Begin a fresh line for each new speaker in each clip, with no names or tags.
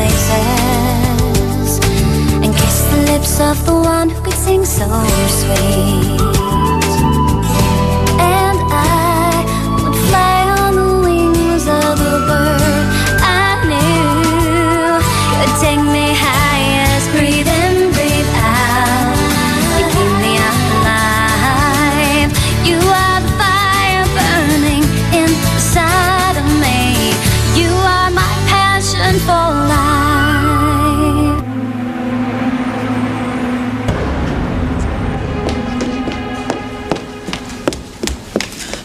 places and kiss the lips of the one who could sing so sweet. And I would fly on the wings of a bird I knew could take me high as breathe in, breathe out. You keep me alive. You are the fire burning inside of me. You are my passion for life.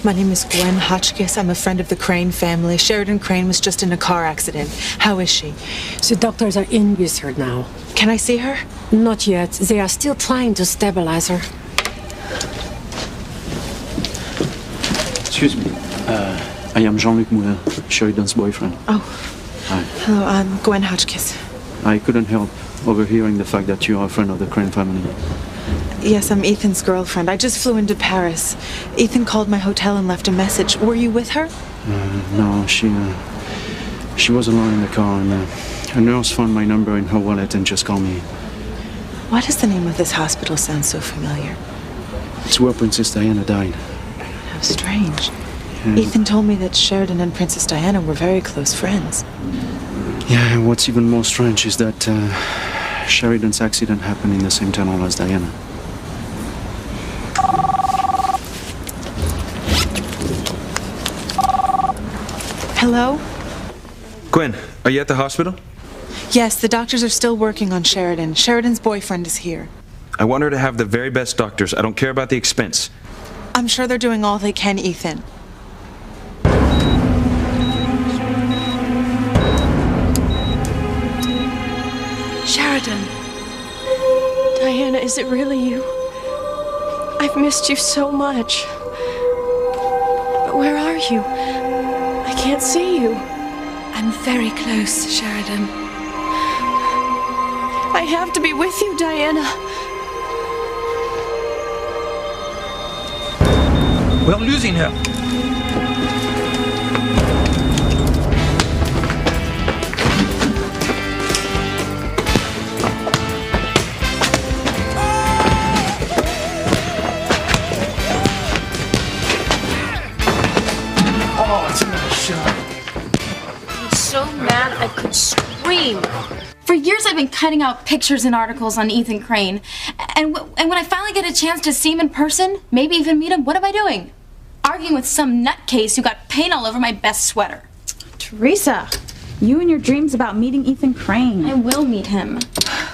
My name is Gwen Hotchkiss. I'm a friend of the Crane family. Sheridan Crane was just in a car accident. How is she?
The doctors are in with her now.
Can I see her?
Not yet. They are still trying to stabilize her.
Excuse me. I am Jean-Luc Moulin, Sheridan's boyfriend.
Oh.
Hi.
Hello, I'm Gwen Hotchkiss.
I couldn't help overhearing the fact that you are a friend of the Crane family.
Yes, I'm Ethan's girlfriend. I just flew into Paris. Ethan called my hotel and left a message. Were you with her?
No, she was alone in the car, and a nurse found my number in her wallet and just called me.
Why does the name of this hospital sound so familiar?
It's where Princess Diana died.
How strange.
Yeah.
Ethan told me that Sheridan and Princess Diana were very close friends.
Yeah, and what's even more strange is that Sheridan's accident happened in the same tunnel as Diana.
Hello?
Gwen, are you at the hospital?
Yes, the doctors are still working on Sheridan. Sheridan's boyfriend is here.
I want her to have the very best doctors. I don't care about the expense.
I'm sure they're doing all they can, Ethan.
Sheridan. Diana, is it really you? I've missed you so much. But where are you? I can't see you.
I'm very close, Sheridan.
I have to be with you, Diana.
We're losing her. Oh, it's another shot.
I'm so mad I could scream. For years I've been cutting out pictures and articles on Ethan Crane. And when I finally get a chance to see him in person, maybe even meet him, what am I doing? Arguing with some nutcase who got paint all over my best sweater.
Teresa, you and your dreams about meeting Ethan Crane.
I will meet him.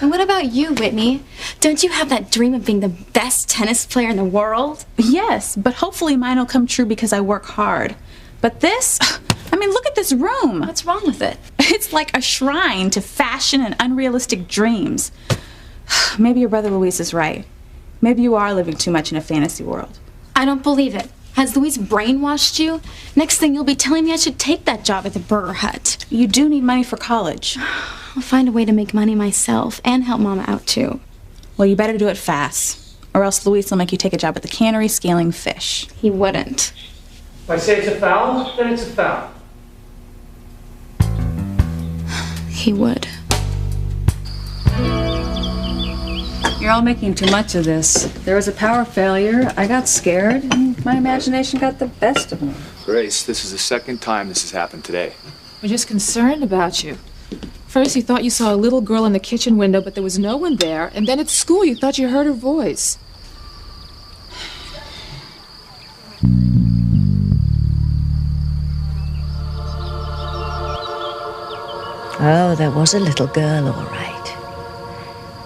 And what about you, Whitney? Don't you have that dream of being the best tennis player in the world?
Yes, but hopefully mine will come true because I work hard. But this, I mean, look at this room.
What's wrong with it?
It's like a shrine to fashion and unrealistic dreams. Maybe your brother Luis is right. Maybe you are living too much in a fantasy world.
I don't believe it. Has Luis brainwashed you? Next thing you'll be telling me I should take that job at the Burger Hut.
You do need money for college.
I'll find a way to make money myself and help Mama out too.
Well, you better do it fast, or else Luis will make you take a job at the cannery scaling fish.
He wouldn't.
If I say it's a foul, then it's a foul.
He would.
You're all making too much of this. There was a power failure. I got scared, and my imagination got the best of me.
Grace, this is the second time this has happened today.
We're just concerned about you. First, you thought you saw a little girl in the kitchen window, but there was no one there. And then at school, you thought you heard her voice.
Oh, there was a little girl, all right.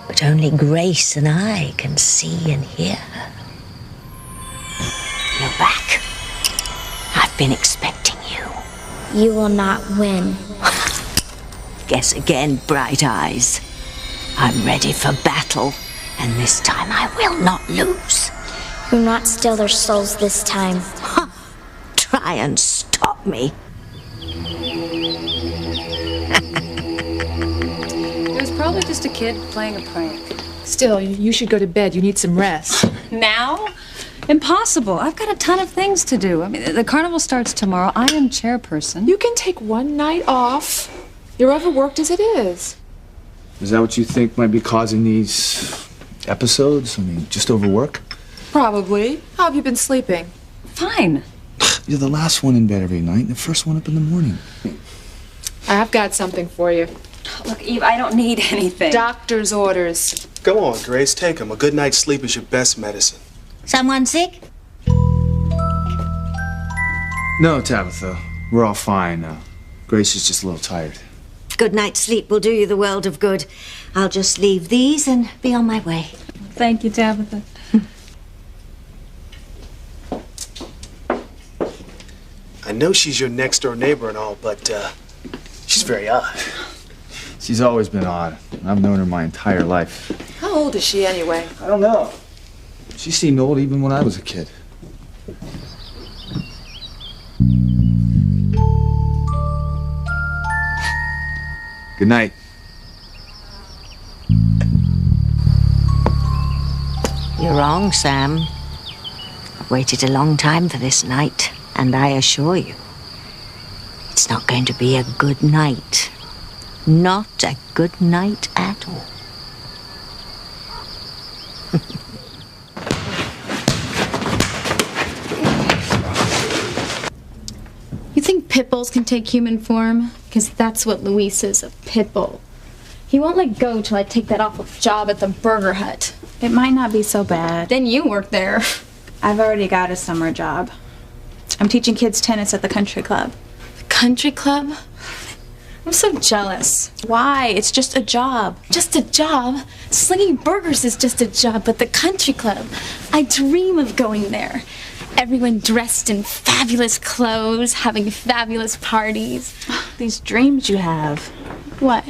But only Grace and I can see and hear her. You're back. I've been expecting you.
You will not win.
Guess again, Bright Eyes. I'm ready for battle, and this time I will not lose.
You'll not steal their souls this time.
Try and stop me.
It was probably just a kid playing a prank.
Still, you should go to bed. You need some rest.
Now? Impossible. I've got a ton of things to do. I mean, the carnival starts tomorrow. I am chairperson.
You can take one night off. You're overworked as it is.
Is that what you think might be causing these episodes? I mean, just overwork?
Probably. How have you been sleeping?
Fine.
You're the last one in bed every night and the first one up in the morning.
I've got something for you.
Look, Eve, I don't need anything.
Doctor's orders.
Go on, Grace, take them. A good night's sleep is your best medicine.
Someone sick?
No, Tabitha. We're all fine. Grace is just a little tired.
Good night's sleep will do you the world of good. I'll just leave these and be on my way.
Thank you, Tabitha.
I know she's your next-door neighbor and all, but, she's very odd.
She's always been odd. I've known her my entire life.
How old is she anyway?
I don't know. She seemed old even when I was a kid. Good night.
You're wrong, Sam. I've waited a long time for this night, and I assure you, it's not going to be a good night. Not a good night at all.
You think pit bulls can take human form? Because that's what Luis is, a pit bull. He won't let go till I take that awful job at the Burger Hut.
It might not be so bad.
Then you work there.
I've already got a summer job. I'm teaching kids tennis at the country club.
The country club? I'm so jealous.
Why? It's just a job.
Just a job? Slinging burgers is just a job, but the country club, I dream of going there. Everyone dressed in fabulous clothes, having fabulous parties.
These dreams you have.
What?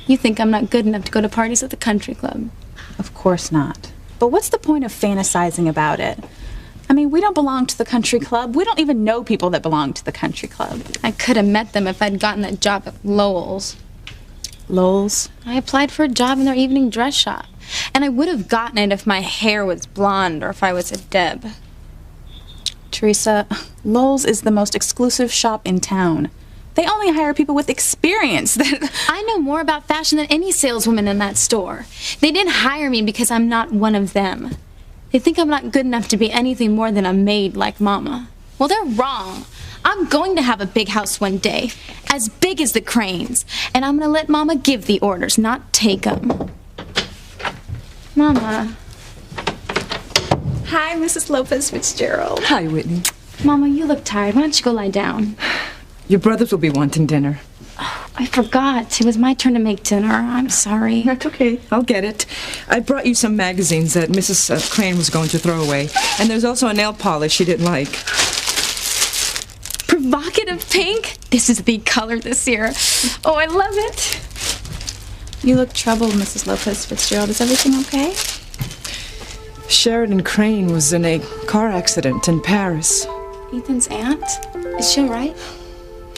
You think I'm not good enough to go to parties at the country club?
Of course not. But what's the point of fantasizing about it? I mean, we don't belong to the country club. We don't even know people that belong to the country club.
I could have met them if I'd gotten that job at Lowell's.
Lowell's?
I applied for a job in their evening dress shop. And I would have gotten it if my hair was blonde or if I was a Deb.
Teresa, Lowell's is the most exclusive shop in town. They only hire people with experience.
I know more about fashion than any saleswoman in that store. They didn't hire me because I'm not one of them. They think I'm not good enough to be anything more than a maid like Mama. Well, they're wrong. I'm going to have a big house one day, as big as the Cranes, and I'm going to let Mama give the orders, not take them. Mama.
Hi, Mrs. Lopez Fitzgerald.
Hi, Whitney.
Mama, you look tired. Why don't you go lie down?
Your brothers will be wanting dinner.
Oh, I forgot. It was my turn to make dinner. I'm sorry.
That's okay. I'll get it. I brought you some magazines that Mrs. Crane was going to throw away. And there's also a nail polish she didn't like.
Provocative pink? This is the color this year. Oh, I love it.
You look troubled, Mrs. Lopez Fitzgerald. Is everything okay?
Sheridan Crane was in a car accident in Paris.
Ethan's aunt? Is she all right?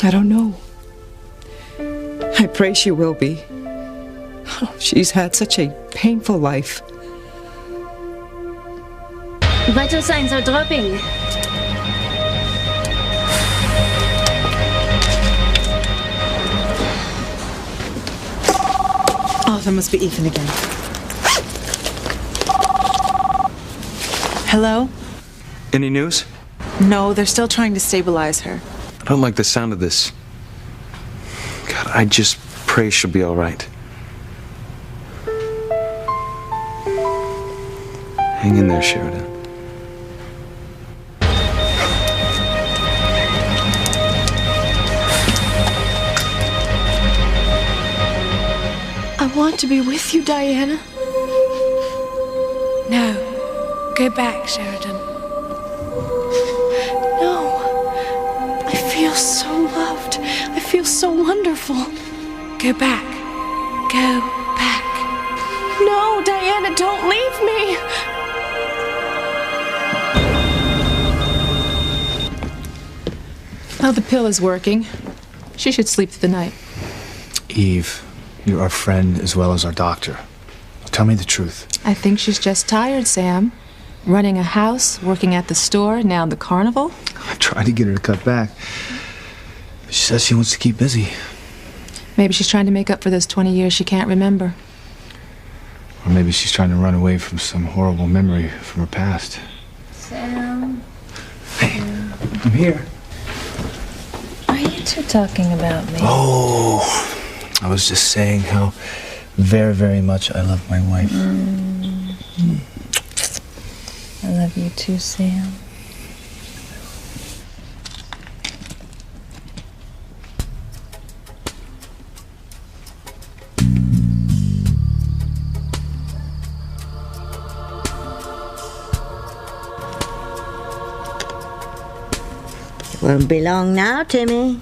I don't know. I pray she will be. Oh, she's had such a painful life.
Vital signs are dropping.
Oh, that must be Ethan again. Hello?
Any news?
No, they're still trying to stabilize her.
I don't like the sound of this. God, I just pray she'll be all right. Hang in there, Sheridan.
I want to be with you, Diana.
No. Go back, Sheridan.
No. I feel so loved. I feel so wonderful.
Go back. Go back.
No, Diana, don't leave me.
Oh, the pill is working. She should sleep through the night.
Eve, you're our friend as well as our doctor. Tell me the truth.
I think she's just tired, Sam. Running a house, working at the store, now the carnival.
I tried to get her to cut back. But she says she wants to keep busy.
Maybe she's trying to make up for those 20 years she can't remember.
Or maybe she's trying to run away from some horrible memory from her past.
Sam?
Hey, I'm here.
Are you two talking about me?
Oh, I was just saying how very, very much I love my wife.
I love you too, Sam.
Won't be long now, Timmy.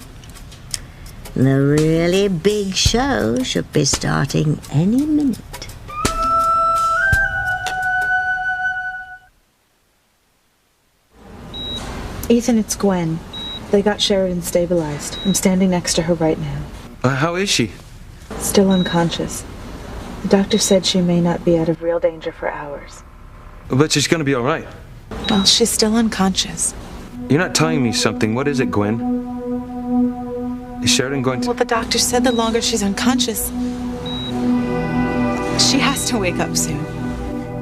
The really big show should be starting any minute.
Ethan, it's Gwen. They got Sheridan stabilized. I'm standing next to her right now.
How is she?
Still unconscious. The doctor said she may not be out of real danger for hours.
But she's gonna be all right.
Well, she's still unconscious.
You're not telling me something. What is it, Gwen? Is Sheridan going to...
Well, the doctor said the longer she's unconscious, she has to wake up soon.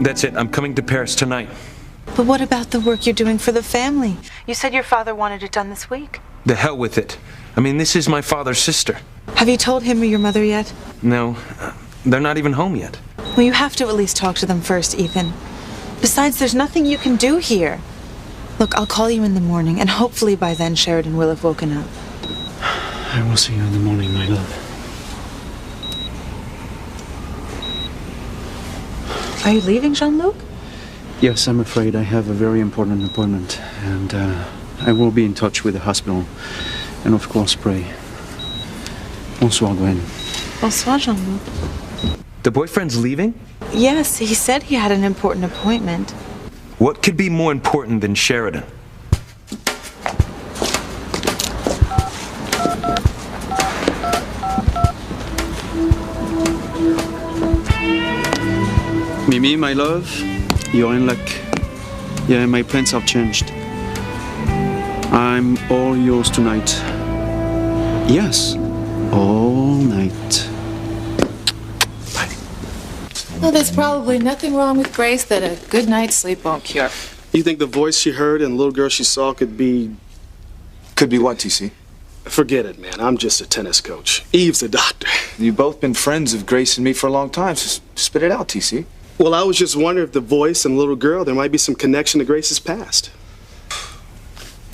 That's it. I'm coming to Paris tonight.
But what about the work you're doing for the family? You said your father wanted it done this week.
The hell with it. I mean, this is my father's sister.
Have you told him or your mother yet?
No, they're not even home yet.
Well, you have to at least talk to them first, Ethan. Besides, there's nothing you can do here. Look, I'll call you in the morning, and hopefully by then Sheridan will have woken up.
I will see you in the morning, my love.
Are you leaving, Jean-Luc?
Yes, I'm afraid I have a very important appointment, and I will be in touch with the hospital. And of course, pray. Bonsoir, Gwen.
Bonsoir, Jean-Luc.
The boyfriend's leaving?
Yes, he said he had an important appointment.
What could be more important than Sheridan?
Mimi, my love, you're in luck. Yeah, my plans have changed. I'm all yours tonight. Yes, all night.
Well, there's probably nothing wrong with Grace that a good night's sleep won't cure.
You think the voice she heard and the little girl she saw could be...
Could be what, TC?
Forget it, man. I'm just a tennis coach. Eve's a doctor.
You've both been friends of Grace and me for a long time, so spit it out, TC.
Well, I was just wondering if the voice and the little girl, there might be some connection to Grace's past.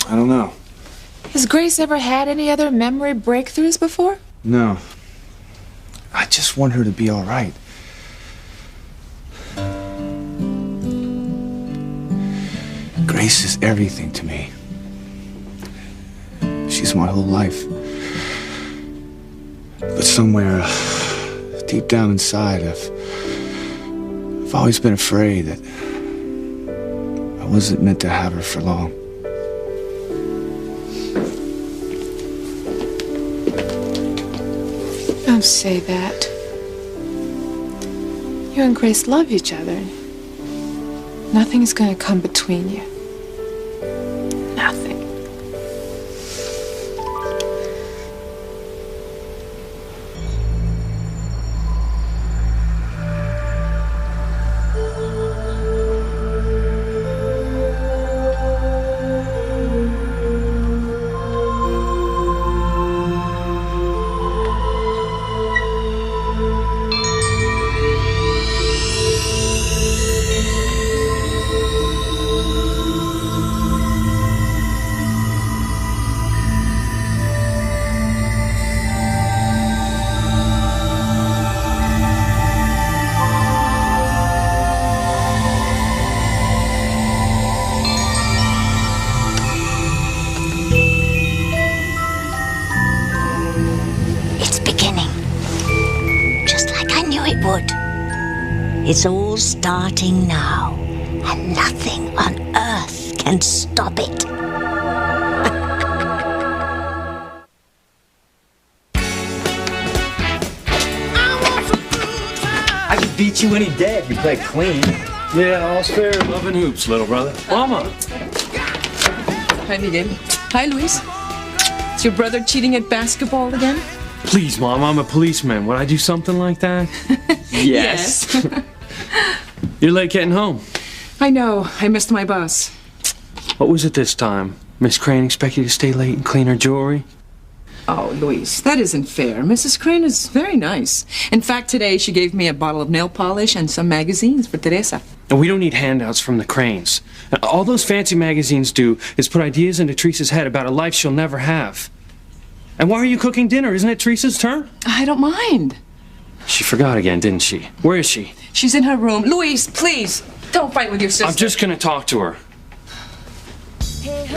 I don't know.
Has Grace ever had any other memory breakthroughs before?
No. I just want her to be all right. Grace is everything to me. She's my whole life. But somewhere deep down inside, I've always been afraid that I wasn't meant to have her for long.
Don't say that. You and Grace love each other. Nothing is going to come between you. Nothing.
It's all starting now, and nothing on earth can stop it.
I could beat you any day if you play clean.
Yeah, all's fair in love and hoops, little brother. Mama.
Hi, Miguel. Hi, Luis. Is your brother cheating at basketball again?
Please, Mom, I'm a policeman. Would I do something like that?
Yes.
You're late getting home.
I know. I missed my bus.
What was it this time? Miss Crane expect you to stay late and clean her jewelry?
Oh, Luis, that isn't fair. Mrs. Crane is very nice. In fact, today she gave me a bottle of nail polish and some magazines for Teresa.
And we don't need handouts from the Cranes. All those fancy magazines do is put ideas into Teresa's head about a life she'll never have. And why are you cooking dinner? Isn't it Teresa's turn?
I don't mind.
She forgot again, didn't she? Where is she?
She's in her room. Luis, please, don't fight with your sister.
I'm just gonna talk to her.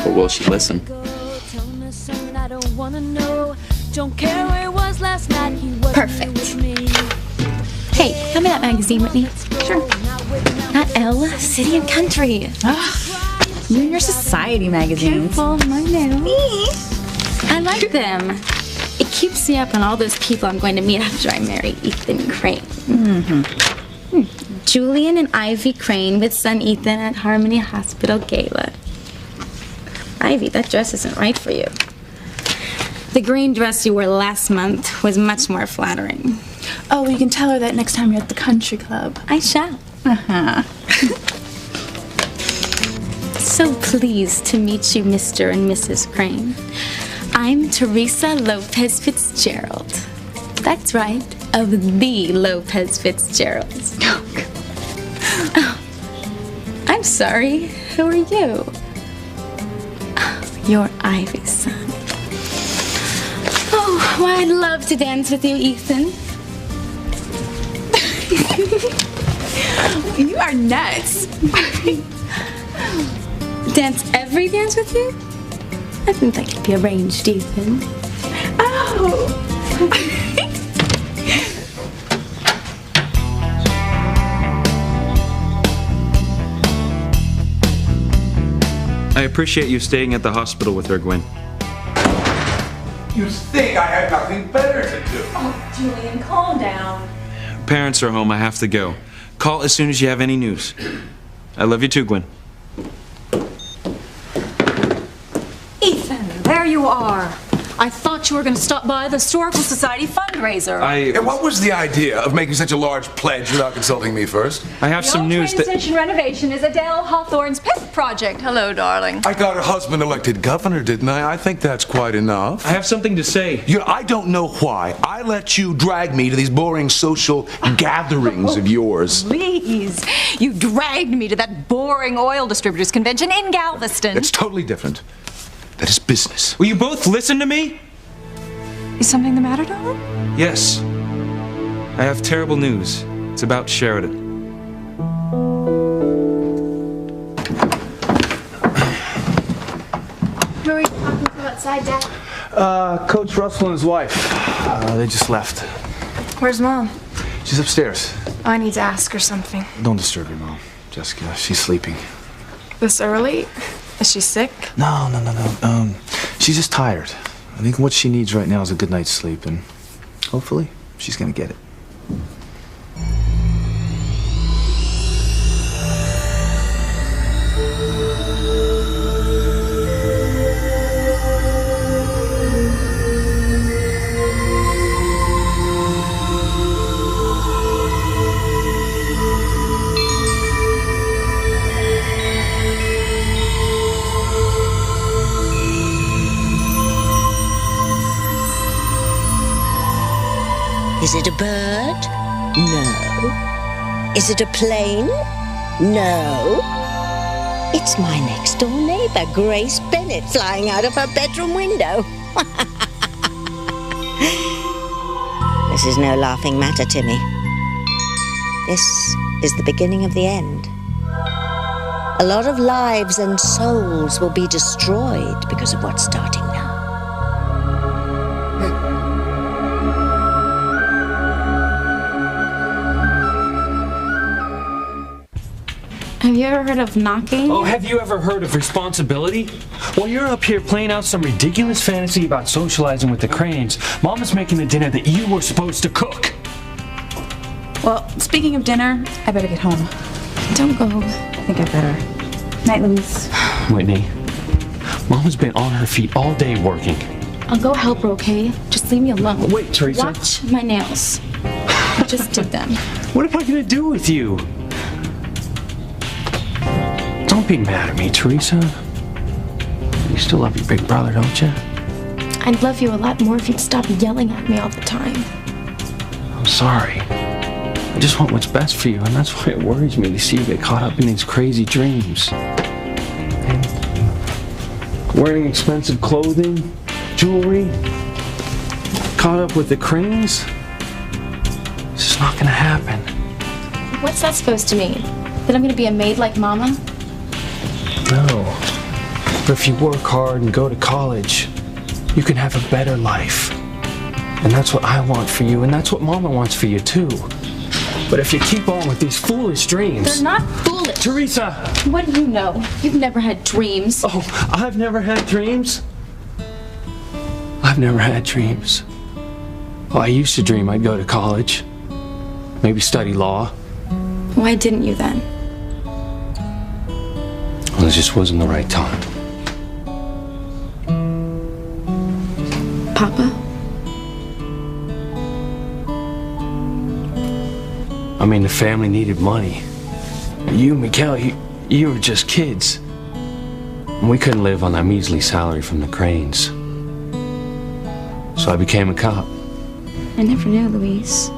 Or will she listen?
Perfect. Hey, hand me that magazine, Whitney. Sure. Not Elle, City and Country.
You and your society magazines.
Careful, my me. I like them. It keeps me up on all those people I'm going to meet after I marry Ethan Crane. Julian and Ivy Crane with son Ethan at Harmony Hospital Gala. Ivy, that dress isn't right for you. The green dress you wore last month was much more flattering.
Oh, you can tell her that next time you're at the country club.
I shall. So pleased to meet you, Mr. and Mrs. Crane. I'm Teresa Lopez Fitzgerald. That's right, of the Lopez Fitzgeralds. I'm sorry, who are you? You're Ivy's son. Oh, well, I'd love to dance with you, Ethan.
You are nuts.
Dance every dance with you? I think that could be arranged, Ethan.
Oh!
I appreciate you staying at the hospital with her, Gwen.
You'd think I had nothing better to do.
Oh, Julian, calm down.
Parents are home. I have to go. Call as soon as you have any news. I love you too, Gwen.
Ethan, there you are. I thought you were going to stop by the Historical Society fundraiser.
And what was the idea of making such a large pledge without consulting me first?
I have some news that...
The old train station renovation is Adele Hawthorne's pet project. Hello, darling.
I got her husband elected governor, didn't I? I think that's quite enough.
I have something to say.
You know, I don't know why I let you drag me to these boring social gatherings of yours.
Please. You dragged me to that boring oil distributors convention in Galveston.
It's totally different. That is business.
Will you both listen to me?
Is something the matter, darling?
Yes. I have terrible news. It's about Sheridan.
Who are you talking to outside, Dad?
Coach Russell and his wife. They just left.
Where's Mom?
She's upstairs.
Oh, I need to ask her something.
Don't disturb your mom, Jessica. She's sleeping.
This early? Is she sick?
No. She's just tired. I think what she needs right now is a good night's sleep, and hopefully she's gonna get it.
Is it a bird? No. Is it a plane? No. It's my next door neighbor, Grace Bennett, flying out of her bedroom window. This is no laughing matter, Timmy. This is the beginning of the end. A lot of lives and souls will be destroyed because of what's starting now.
Have you ever heard of knocking?
Oh, have you ever heard of responsibility? While you're up here playing out some ridiculous fantasy about socializing with the Cranes, Mama's making the dinner that you were supposed to cook.
Well, speaking of dinner, I better get home.
Don't go.
I think I better. Night, Louise.
Whitney, Mama's been on her feet all day working.
I'll go help her, okay? Just Just leave me alone.
Wait, Teresa.
Watch my nails. I just did them.
What am I gonna do with you? Don't be mad at me, Teresa. You still love your big brother, don't you?
I'd love you a lot more if you'd stop yelling at me all the time.
I'm sorry. I just want what's best for you, and that's why it worries me to see you get caught up in these crazy dreams. And wearing expensive clothing, jewelry, caught up with the Cranes. It's just not gonna happen.
What's that supposed to mean? That I'm gonna be a maid like Mama?
No. But if you work hard and go to college, you can have a better life. And that's what I want for you, and that's what Mama wants for you too. But if you keep on with these foolish dreams...
They're not foolish.
Teresa!
What do you know? You've never had dreams.
Oh, I've never had dreams? I've never had dreams. Well, I used to dream I'd go to college. Maybe study law.
Why didn't you then?
Well, it just wasn't the right time.
Papa?
I mean, the family needed money. You, Miguel, you were just kids. And we couldn't live on that measly salary from the Cranes. So I became a cop.
I never knew, Luis.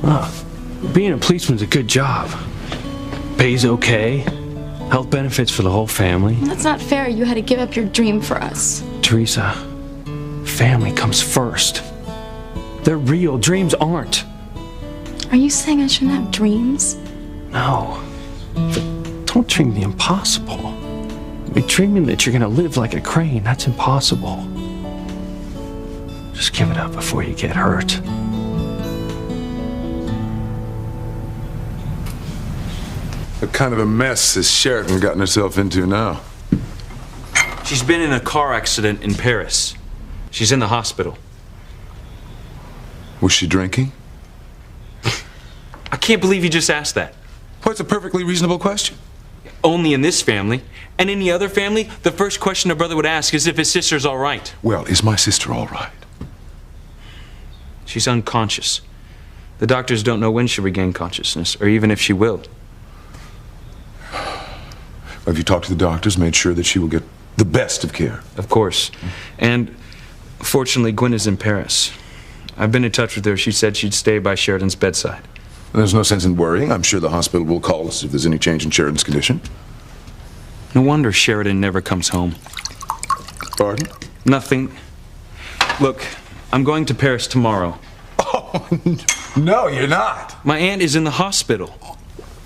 Well, being a policeman's a good job. Pays okay. Health benefits for the whole family.
That's not fair. You had to give up your dream for us.
Teresa, family comes first. They're real. Dreams aren't.
Are you saying I shouldn't have dreams?
No. But don't dream the impossible. I mean, dreaming that you're gonna live like a Crane, that's impossible. Just give it up before you get hurt.
What kind of a mess has Sheridan gotten herself into now?
She's been in a car accident in Paris. She's in the hospital.
Was she drinking?
I can't believe you just asked that.
Well, it's a perfectly reasonable question.
Only in this family. And any other family, the first question a brother would ask is if his sister's all right.
Well, is my sister all right?
She's unconscious. The doctors don't know when she'll regain consciousness, or even if she will.
Have you talked to the doctors, made sure that she will get the best of care?
Of course. And fortunately, Gwen is in Paris. I've been in touch with her. She said she'd stay by Sheridan's bedside.
There's no sense in worrying. I'm sure the hospital will call us if there's any change in Sheridan's condition.
No wonder Sheridan never comes home.
Pardon?
Nothing. Look, I'm going to Paris tomorrow.
Oh, no, you're not.
My aunt is in the hospital.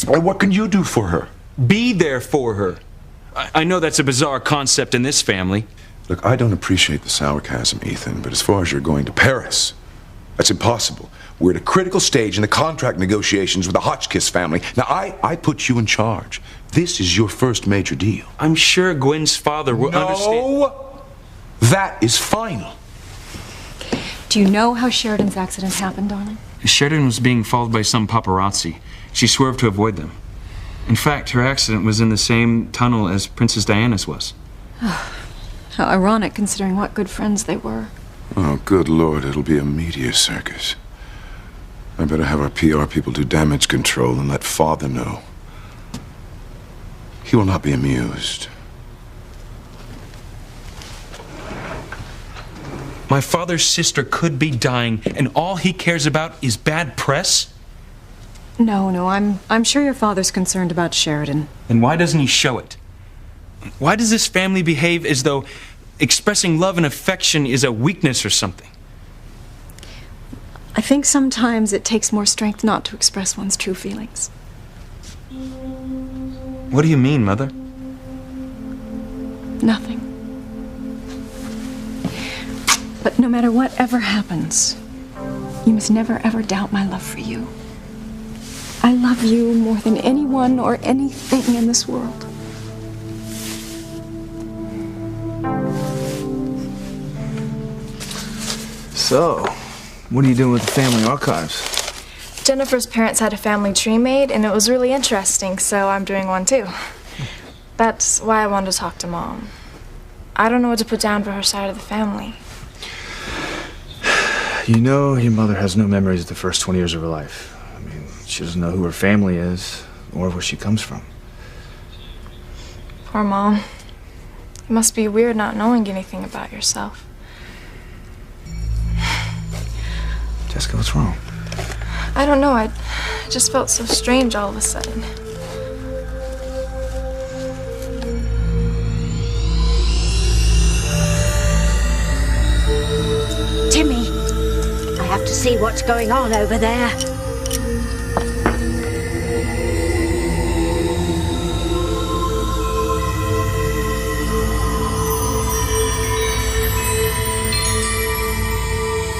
And what can you do for her?
Be there for her. I know that's a bizarre concept in this family.
Look, I don't appreciate the sarcasm, Ethan, but as far as you're going to Paris, that's impossible. We're at a critical stage in the contract negotiations with the Hotchkiss family. Now, I put you in charge. This is your first major deal.
I'm sure Gwen's father will understand.
No! That is final.
Do you know how Sheridan's accident happened, darling?
Sheridan was being followed by some paparazzi. She swerved to avoid them. In fact, her accident was in the same tunnel as Princess Diana's was.
How ironic, considering what good friends they were.
Oh, good Lord, it'll be a media circus. I better have our PR people do damage control and let Father know. He will not be amused.
My father's sister could be dying, and all he cares about is bad press?
No, I'm sure your father's concerned about Sheridan.
Then why doesn't he show it? Why does this family behave as though expressing love and affection is a weakness or something?
I think sometimes it takes more strength not to express one's true feelings.
What do you mean, Mother?
Nothing. But no matter whatever happens, you must never ever doubt my love for you. I love you more than anyone or anything in this world.
So, what are you doing with the family archives?
Jennifer's parents had a family tree made, and it was really interesting, so I'm doing one too. That's why I wanted to talk to Mom. I don't know what to put down for her side of the family.
You know your mother has no memories of the first 20 years of her life. I mean, she doesn't know who her family is or where she comes from.
Poor Mom. It must be weird not knowing anything about yourself.
Jessica, what's wrong?
I don't know. I just felt so strange all of a sudden.
Timmy, I have to see what's going on over there.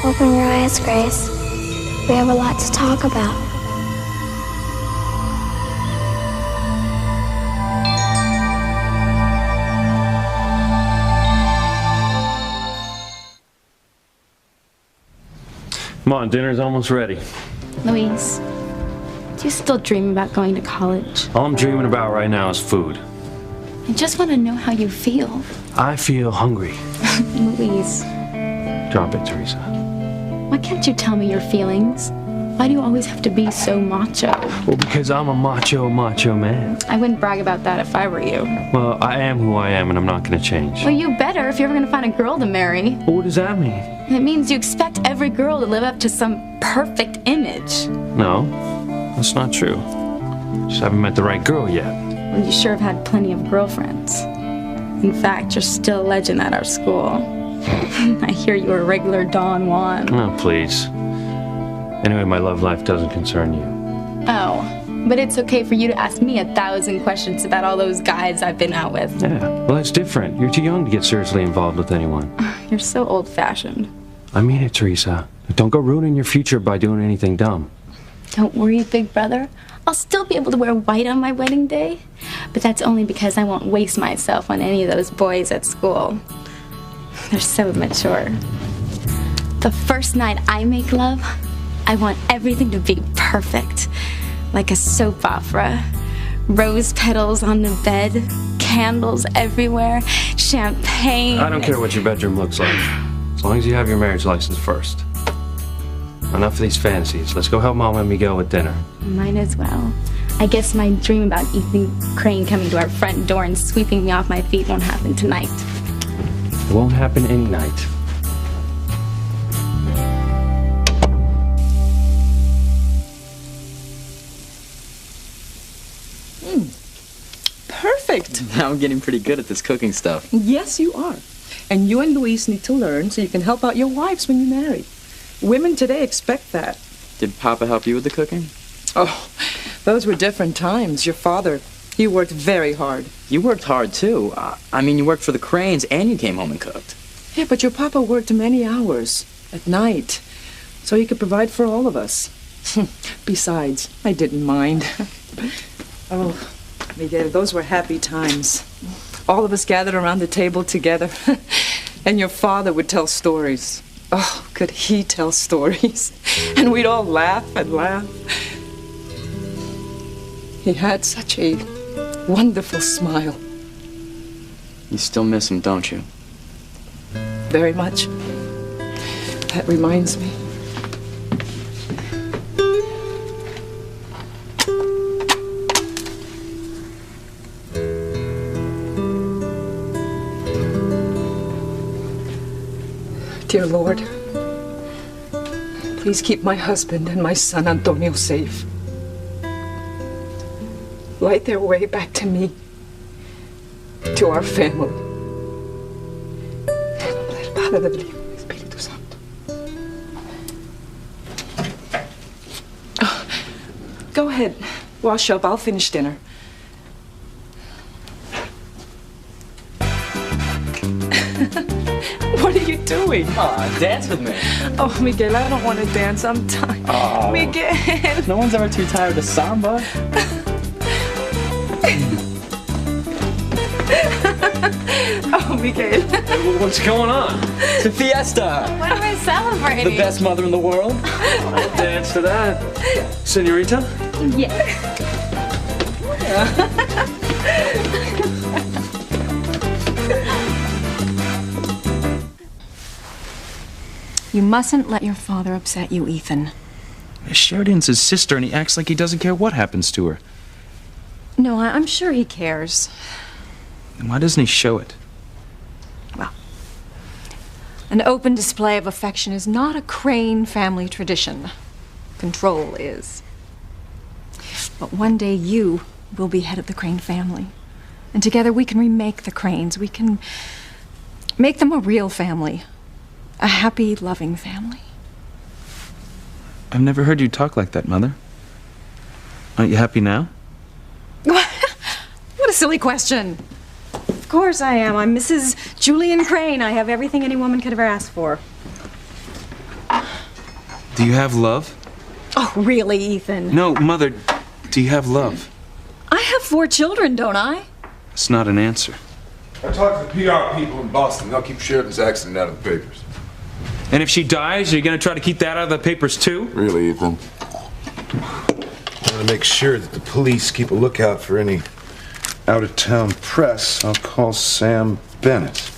Open your eyes, Grace. We have a lot to talk about.
Come on, dinner's almost ready.
Louise, do you still dream about going to college?
All I'm dreaming about right now is food.
I just want to know how you feel.
I feel hungry.
Louise,
Drop it, Teresa.
why can't you tell me your feelings? Why do you always have to be so macho?
Well, because I'm a macho man.
I wouldn't brag about that if I were you.
Well, I am who I am, and I'm not gonna change.
Well, you better if you're ever gonna find a girl to marry.
Well, what does that mean?
It means you expect every girl to live up to some perfect image.
No, that's not true. Just haven't met the right girl yet.
Well, you sure have had plenty of girlfriends. In fact, you're still a legend at our school. I hear you were a regular Don Juan.
Oh, please. Anyway, my love life doesn't concern you.
Oh, but it's okay for you to ask me 1,000 questions about all those guys I've been out with.
Yeah, well, that's different. You're too young to get seriously involved with anyone.
You're so old-fashioned.
I mean it, Teresa. Don't go ruining your future by doing anything dumb.
Don't worry, big brother. I'll still be able to wear white on my wedding day. But that's only because I won't waste myself on any of those boys at school. They're so mature. The first night I make love, I want everything to be perfect. Like a soap opera. Rose petals on the bed, candles everywhere, champagne.
I don't care what your bedroom looks like, as long as you have your marriage license first. Enough of these fantasies. Let's go help Mom and Miguel with dinner.
Might as well. I guess my dream about Ethan Crane coming to our front door and sweeping me off my feet won't happen tonight.
It won't happen any night.
Perfect. Now I'm getting pretty good at this cooking stuff.
Yes, you are. And you and Luis need to learn so you can help out your wives when you marry. Women today expect that.
Did Papa help you with the cooking?
Oh, those were different times. Your father, he worked very hard.
You worked hard, too. I mean, you worked for the Cranes and you came home and cooked.
Yeah, but your papa worked many hours at night so he could provide for all of us. Besides, I didn't mind. Oh, Miguel, those were happy times. All of us gathered around the table together, and your father would tell stories. Oh, could he tell stories? And we'd all laugh and laugh. He had such a wonderful smile.
You still miss him, don't you?
Very much. That reminds me. Dear Lord, please keep my husband and my son Antonio safe. Light their way back to me, to our family. En nombre del Padre, del Hijo y del Espíritu Santo. Oh, go ahead, wash up. I'll finish dinner. What are you doing?
Dance with me.
Oh, Miguel, I don't want to dance. I'm tired.
Oh.
Miguel.
No one's ever too tired to samba.
Oh, Miguel.
What's going on?
It's a fiesta.
What am I celebrating?
The best mother in the world.
I'll dance to that. Senorita?
Yeah.
You mustn't let your father upset you, Ethan.
Sheridan's his sister, and he acts like he doesn't care what happens to her.
No, I'm sure he cares.
And why doesn't he show it?
Well, an open display of affection is not a Crane family tradition. Control is. But one day you will be head of the Crane family. And together we can remake the Cranes. We can make them a real family. A happy, loving family.
I've never heard you talk like that, Mother. Aren't you happy now?
What a silly question. Of course I am. I'm Mrs. Julian Crane. I have everything any woman could ever ask for.
Do you have love?
Oh, really, Ethan?
No, Mother, do you have love?
I have 4 children, don't I?
It's not an answer.
I talked to the PR people in Boston. They'll keep Sheridan's accident out of the papers.
And if she dies, are you going to try to keep that out of the papers too?
Really, Ethan? I want to make sure that the police keep a lookout for any out-of-town press. I'll call Sam Bennett.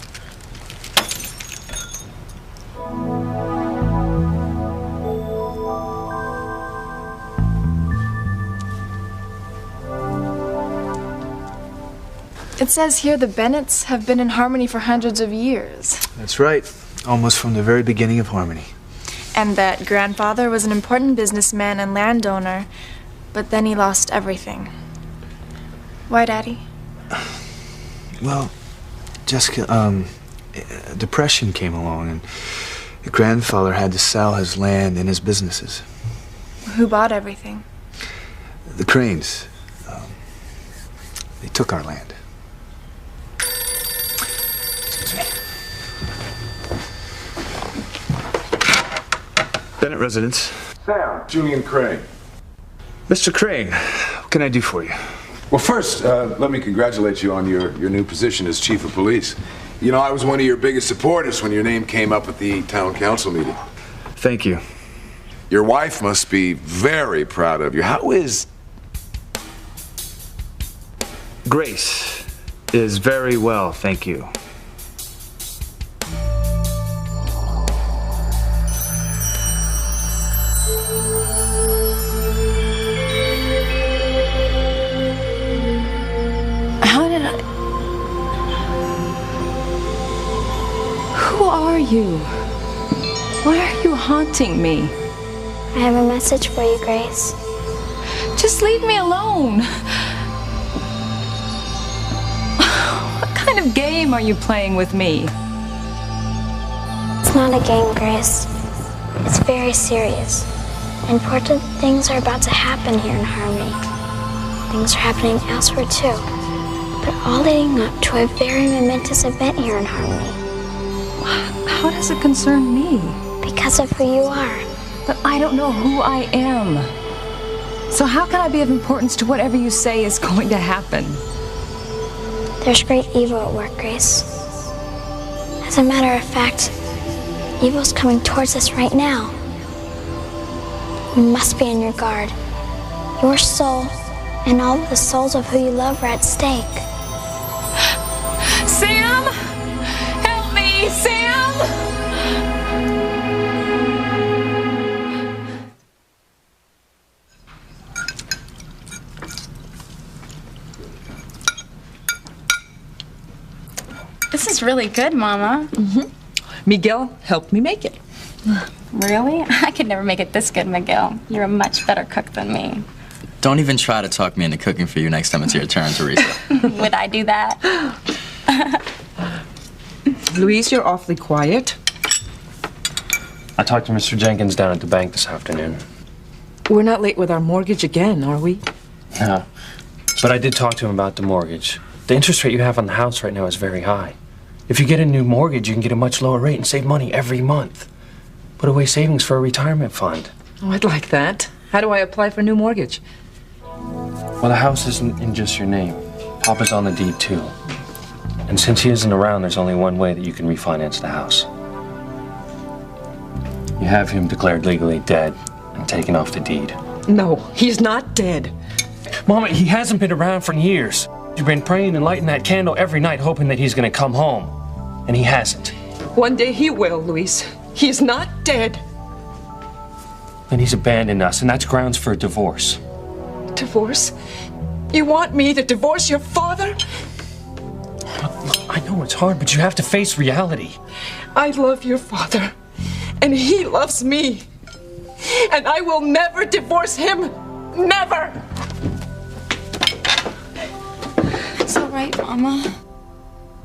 It says here the Bennetts have been in Harmony for hundreds of years.
That's right. Almost from the very beginning of Harmony.
And that grandfather was an important businessman and landowner, but then he lost everything. Why, Daddy?
Well, Jessica, depression came along, and your grandfather had to sell his land and his businesses.
Who bought everything?
The Cranes. They took our land. Excuse me. Bennett residence.
Sam, Julian Crane.
Mr. Crane, what can I do for you?
Well, first, let me congratulate you on your new position as chief of police. You know, I was one of your biggest supporters when your name came up at the town council meeting.
Thank you.
Your wife must be very proud of you. How is...
Grace is very well, thank you.
How did I... Who are you? Why are you haunting me?
I have a message for you, Grace.
Just leave me alone. What kind of game are you playing with me?
It's not a game, Grace. It's very serious. Important things are about to happen here in Harmony. Things are happening elsewhere too. But all leading up to a very momentous event here in Harmony.
How does it concern me?
Because of who you are.
But I don't know who I am. So how can I be of importance to whatever you say is going to happen?
There's great evil at work, Grace. As a matter of fact, evil's coming towards us right now. You must be on your guard. Your soul and all the souls of who you love are at stake.
Sam! Help me, Sam!
This is really good, Mama.
Miguel helped me make it.
Really? I could never make it this good, Miguel. You're a much better cook than me.
Don't even try to talk me into cooking for you next time it's your turn, Teresa.
Would I do that?
Louise, you're awfully quiet.
I talked to Mr. Jenkins down at the bank this afternoon.
We're not late with our mortgage again, are we?
No. But I did talk to him about the mortgage. The interest rate you have on the house right now is very high. If you get a new mortgage, you can get a much lower rate and save money every month. Put away savings for a retirement fund.
Oh, I'd like that. How do I apply for a new mortgage?
Well, the house isn't in just your name. Papa's on the deed, too. And since he isn't around, there's only one way that you can refinance the house. You have him declared legally dead and taken off the deed.
No, he's not dead.
Mama, he hasn't been around for years. You've been praying and lighting that candle every night hoping that he's gonna come home. And he hasn't.
One day he will, Luis. He's not dead.
Then he's abandoned us, and that's grounds for a divorce.
Divorce? You want me to divorce your father?
Look, I know it's hard, but you have to face reality.
I love your father, and he loves me. And I will never divorce him. Never!
It's all right, Mama.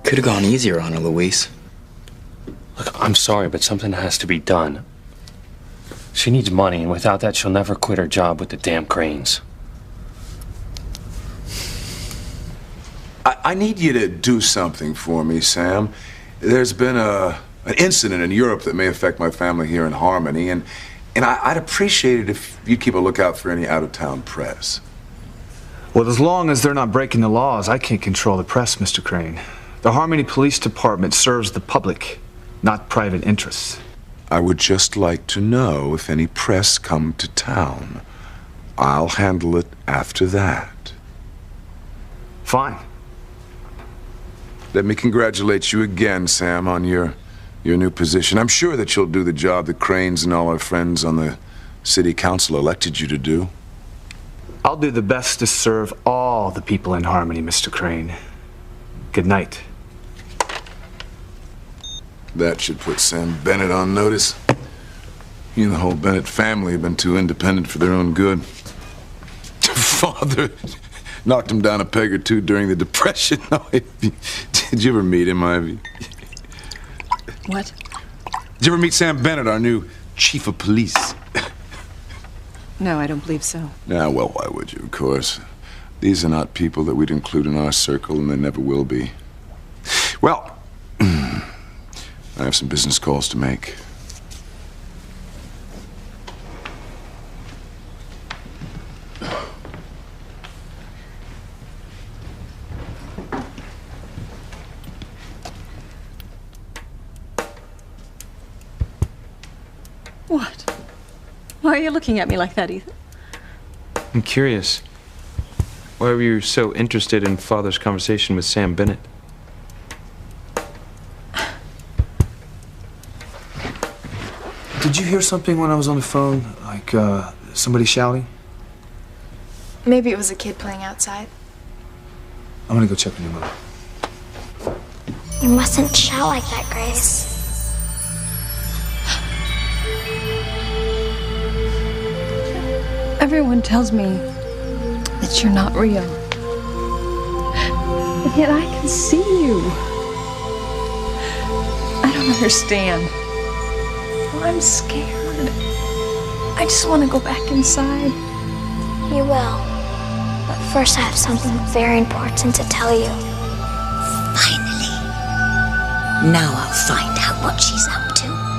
Could have gone easier on her, Louise.
Look, I'm sorry, but something has to be done. She needs money, and without that, she'll never quit her job with the damn Cranes.
I need you to do something for me, Sam. There's been an incident in Europe that may affect my family here in Harmony, and I'd appreciate it if you'd keep a lookout for any out-of-town press.
Well, as long as they're not breaking the laws, I can't control the press, Mr. Crane. The Harmony Police Department serves the public, not private interests.
I would just like to know if any press come to town. I'll handle it after that.
Fine.
Let me congratulate you again, Sam, on your new position. I'm sure that you'll do the job the Cranes and all our friends on the city council elected you to do.
I'll do the best to serve all the people in Harmony, Mr. Crane. Good night.
That should put Sam Bennett on notice. He and the whole Bennett family have been too independent for their own good. Father knocked him down a peg or two during the Depression. Did you ever meet him, Ivy?
What?
Did you ever meet Sam Bennett, our new chief of police?
No, I don't believe so.
Yeah, well, why would you, of course? These are not people that we'd include in our circle, and they never will be. Well, I have some business calls to make.
What? Why are you looking at me like that, Ethan?
I'm curious. Why were you so interested in Father's conversation with Sam Bennett?
Did you hear something when I was on the phone? Like, somebody shouting?
Maybe it was a kid playing outside.
I'm gonna go check on your mother.
You mustn't shout like that, Grace.
Everyone tells me that you're not real. And yet I can see you. I don't understand. I'm scared. I just want to go back inside.
You will. But first I have something very important to tell you.
Finally. Now I'll find out what she's up to.